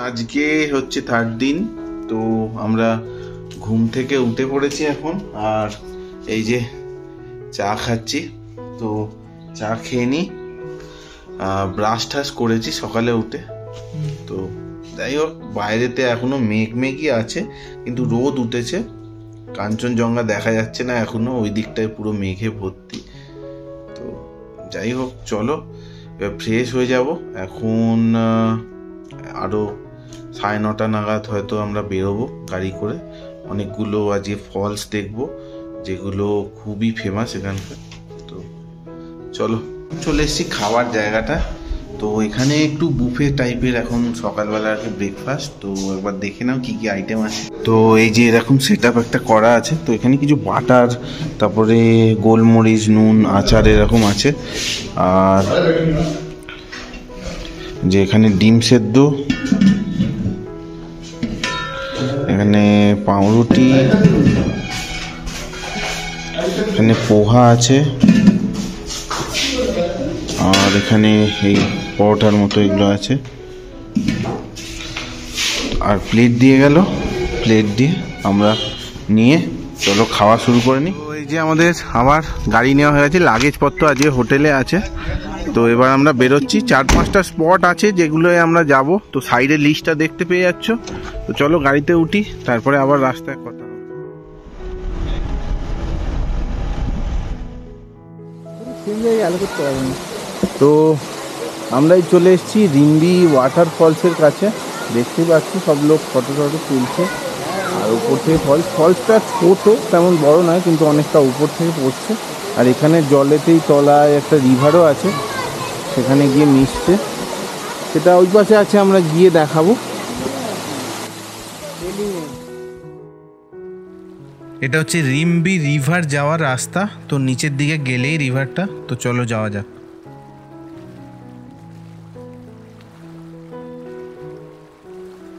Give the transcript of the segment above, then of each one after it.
আজকে হচ্ছে 3rd দিন। তো আমরা ঘুম থেকে উঠে পড়েছি এখন, আর এই যে চা খাচ্ছি। তো চা খেয়ে নি, ব্রাশ টাশ করেছি সকালে উঠে। তো যাই হোক, বাইরেতে এখনো মেঘই আছে, কিন্তু রোদ উঠেছে। কাঞ্চনজঙ্ঘা দেখা যাচ্ছে না এখনো, ওই দিকটায় পুরো মেঘে ভর্তি। তো যাই হোক, চলো এবার ফ্রেশ হয়ে যাব। এখন আরো 9:30 নাগাদ হয়তো আমরা বেরোবো গাড়ি করে। অনেকগুলো আজকে ফলস দেখবো, যেগুলো খুবই ফেমাস এখানকার। তো চলো, চলে এসেছি খাবার জায়গাটা। তো এখানে একটু বুফে টাইপের এখন সকালবেলা আর কি ব্রেকফাস্ট। তো একবার দেখে নাও কি কি আইটেম আছে। তো এই যে এরকম সেট আপ একটা করা আছে। তো এখানে কিছু বাটার, তারপরে গোলমরিচ, নুন, আচার এরকম আছে। আর যে এখানে ডিম সেদ্ধ, এখানে পাউরুটি, এখানে পোহা আছে, আর এখানে এই পরোটার মতো এগুলো আছে। আর প্লেট দিয়ে গেল, প্লেট দিয়ে আমরা নিয়ে চলো খাওয়া শুরু করে নিই। এই যে আমাদের আবার গাড়ি নেওয়া হয়ে গেছে, লাগেজপত্র আজকে হোটেলে আছে। তো এবার আমরা বেরোচ্ছি। 4-5টা স্পট আছে যেগুলোয় আমরা যাব। তো সাইডে লিস্টটা দেখতে পেয়ে যাচ্ছ। তো চলো গাড়িতে উঠি, তারপরে আবার রাস্তায় কথা। তো আমরাই চলে এসেছি রিম্বি ওয়াটারফলসের কাছে। দেখতে পাচ্ছি সব লোক ফটো তুলছে। আর উপর থেকে ফলসটা ছোট, তেমন বড় নয়, কিন্তু অনেকটা উপর থেকে পড়ছে। আর এখানে জলেতেই তলায় একটা রিভারও আছে, সেখানে গিয়ে মিশছে। সেটা ওই পাশে আছে, আমরা গিয়ে দেখাবো। এটা হচ্ছে রিম্বি রিভার যাওয়ার রাস্তা। তো নিচের দিকে গেলেই রিভারটা। তো চলো যাওয়া যাক।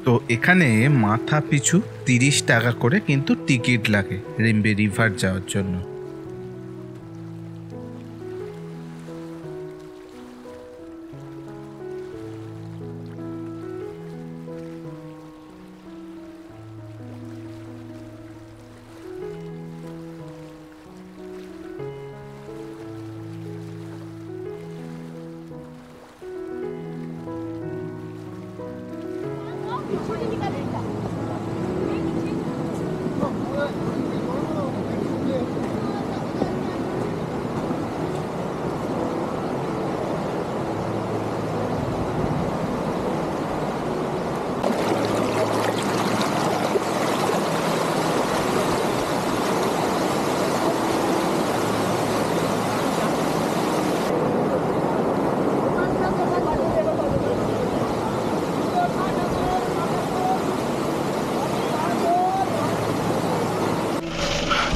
তো এখানে মাথা পিছু 30 টাকা করে কিন্তু টিকিট লাগে রিম্বি রিভার যাওয়ার জন্য।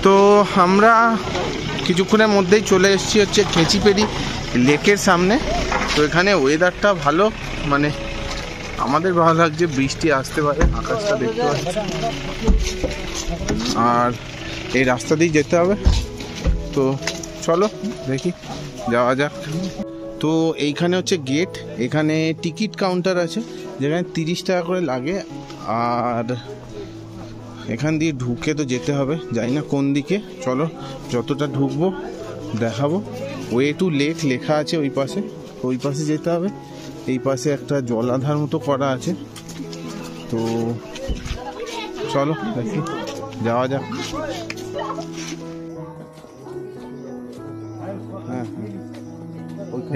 তো আমরা কিছুক্ষণের মধ্যেই চলে এসেছি হচ্ছে খেচিপেড়ি লেকের সামনে। তো এখানে ওয়েদারটা ভালো, মানে আমাদের ভালো লাগছে। বৃষ্টি আসতে পারে, আকাশটা দেখতে পাচ্ছি। আর এই রাস্তা দিয়ে যেতে হবে। তো চলো দেখি, যাওয়া যাক। তো এইখানে হচ্ছে গেট, এখানে টিকিট কাউন্টার আছে, যেখানে 30 টাকা করে লাগে। আর এখান দিয়ে ঢুকে তো যেতে হবে, জানি না কোন দিকে। চলো যতটা ঢুকবো দেখাবো। ওয়ে টু লেক লেখা আছে ওই পাশে, ওই পাশে যেতে হবে। এই পাশে একটা জলাধার মতো করা আছে। তো চলো দেখি, যাওয়া যাক।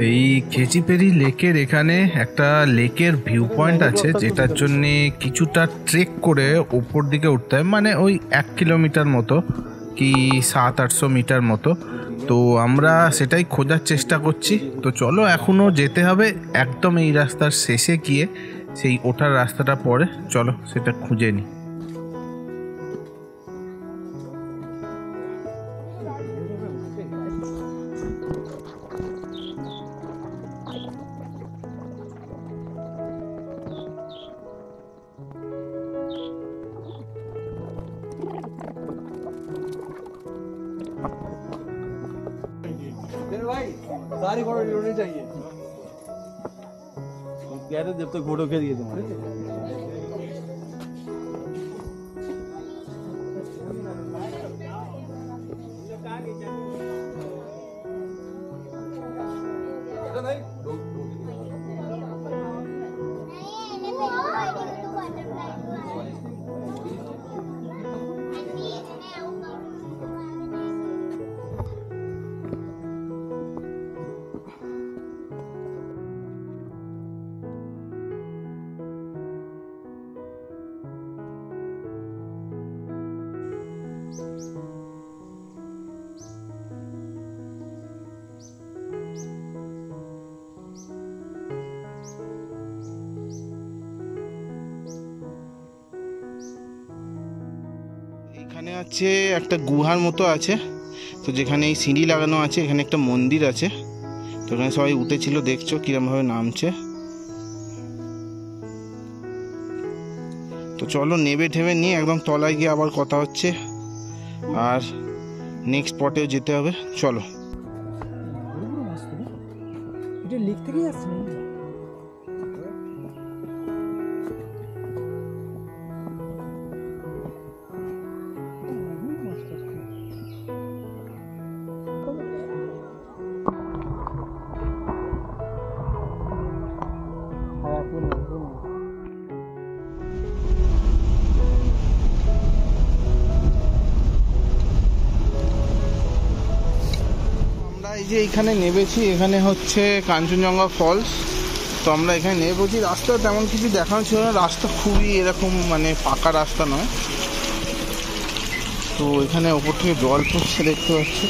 এই খেচিপেড়ি লেকের এখানে একটা লেকের ভিউ পয়েন্ট আছে, যেটার জন্য কিছুটা ট্রেক করে উপর দিকে উঠতে হয়। মানে ওই 1 কিলোমিটার মতো কি 700-800 মিটার মতো। তো আমরা সেটাই খোঁজার চেষ্টা করছি। তো চলো, এখনো যেতে হবে একদম এই রাস্তার শেষে গিয়ে সেই ওঠার রাস্তাটা পড়ে। চলো সেটা খুঁজে নিই। भाई सारी फोटो चाहिए जब तक फोटो के दिए तुम्हारे এখানে আছে একটা গুহার মতো আছে, তো যেখানে এই সিঁড়ি লাগানো আছে, এখানে একটা মন্দির আছে, তো এখানে সবাই উঠেছিল, দেখছো কিরমভাবে নামছে। তো চলো নেবে ঠেবে নিয়ে একদম তলায় গিয়ে আবার কথা হচ্ছে, আর নেক্সট স্পটেও যেতে হবে। চলো। এটা লিক থেকেই আসছে। এই যে এখানে নেমেছি, এখানে হচ্ছে কাঞ্চনজঙ্ঘা ফলস। তো আমরা এখানে নেমেছি, রাস্তা তেমন কিছু দেখানো ছিল না, রাস্তা খুবই এরকম মানে পাকা রাস্তা নয়। তো এখানে ওপর থেকে জল পড়ছে দেখতে পাচ্ছি।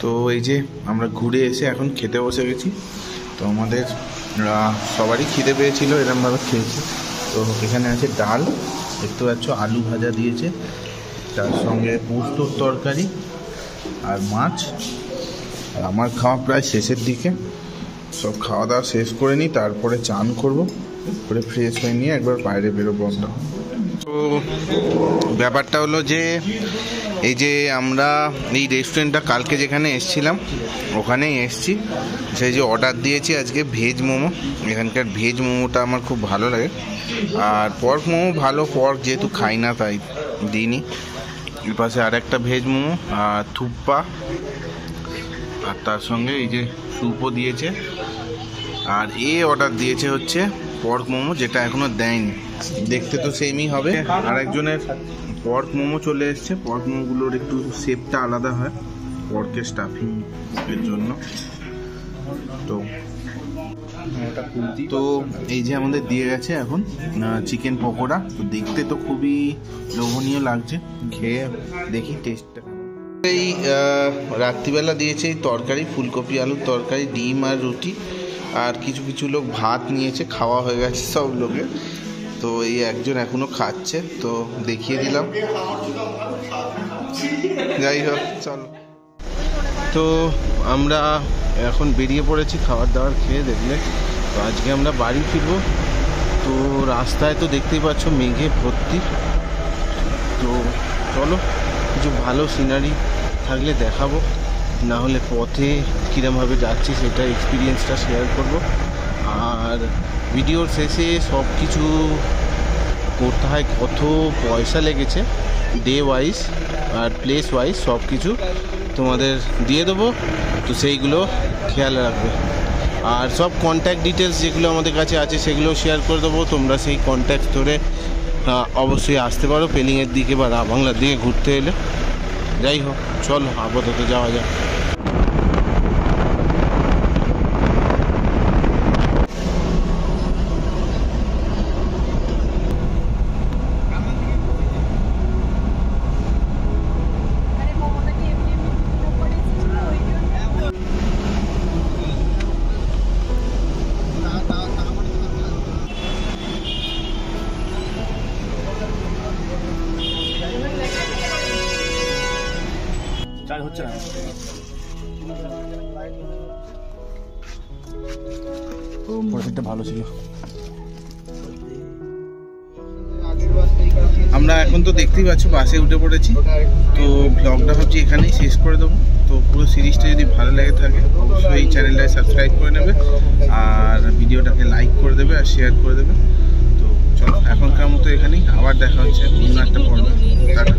তো এই যে আমরা ঘুরে এসে এখন খেতে বসে গেছি। তো আমাদের সবারই খিদে পেয়েছিল, এরকমভাবে খেয়েছি। তো এখানে আছে ডাল, দেখতে পাচ্ছ, আলু ভাজা দিয়েছে, তার সঙ্গে পোস্তর তরকারি আর মাছ। আর আমার খাওয়া প্রায় শেষের দিকে, সব খাওয়া দাওয়া শেষ করে নিই, তারপরে চান করবো, করে ফ্রেশ হয়ে নিয়ে একবার বাইরে বেরোবো আমরা। তো ব্যাপারটা হলো যে এই যে আমরা এই রেস্টুরেন্টটা কালকে যেখানে এসেছিলাম ওখানেই এসেছি, সেই যে অর্ডার দিয়েছি আজকে ভেজ মোমো। এখানকার ভেজ মোমোটা আমার খুব ভালো লাগে, আর পর্ক মোমো ভালো, পর্ক যেহেতু খাই না তাই দিইনি। এর পাশে আর একটা ভেজ মোমো আর থুপ্পা, আর তার সঙ্গে এই যে স্যুপও দিয়েছে। আর অর্ডার দিয়েছে হচ্ছে পর্ক মোমো, যেটা এখনো দেয়নি, দেখতে তো সেমই হবে। আর একজনের পর্ক মোমো চলে এসছে। পর্ক মোমোগুলোর একটু শেপটা আলাদা হয় পর্কের স্টাফিং এর জন্য। তো এই যে আমাদের দিয়ে গেছে এখন চিকেন পকোড়া। তো দেখতে তো খুবই লোভনীয় লাগছে, খেয়ে দেখি টেস্টটা। এই রাত্রিবেলা দিয়েছে এই তরকারি, ফুলকপি আলুর তরকারি, ডিম আর রুটি, আর কিছু কিছু লোক ভাত নিয়েছে, খাওয়া হয়ে গেছে সব লোকের। তো এই একজন এখনো খাচ্ছে, তো দেখিয়ে দিলাম। যাই হোক, চলো। তো আমরা এখন বেরিয়ে পড়েছি খাবার দাবার খেয়ে, দেখলে। তো আজকে আমরা বাড়ি ফিরবো। তো রাস্তায় তো দেখতেই পাচ্ছ মেঘে ভর্তি। তো চলো, কিছু ভালো সিনারি থাকলে দেখাবো, না হলে পথে কীরমভাবে যাচ্ছি সেটা এক্সপিরিয়েন্সটা শেয়ার করব। আর ভিডিওর শেষে সব কিছু কোথায় কত পয়সা লেগেছে ডে ওয়াইজ আর প্লেস ওয়াইজ সব কিছু তোমাদের দিয়ে দেবো, তো সেইগুলো খেয়াল রাখবে। আর সব কন্ট্যাক্ট ডিটেলস যেগুলো আমাদের কাছে আছে সেগুলো শেয়ার করে দেবো, তোমরা সেই কন্ট্যাক্ট ধরে অবশ্যই আসতে পারো পেলিংয়ের দিকে বা বাংলার দিকে ঘুরতে এলে। যাই হোক, চলো আপাতত যাওয়া যাক। হচ্ছে না, পরিবেশটা ভালো ছিল। আমরা এখন তো দেখতেই পাচ্ছ বাসে উঠে পড়েছি, তো ব্লগটা ভাবছি এখানেই শেষ করে দেবো। তো পুরো সিরিজটা যদি ভালো লেগে থাকে অবশ্যই এই চ্যানেলটাকে সাবস্ক্রাইব করে নেবে আর ভিডিওটাকে লাইক করে দেবে আর শেয়ার করে দেবে। তো চলো এখনকার মতো এখানেই, আবার দেখা হচ্ছে অন্য একটা পর্বে। টাটা।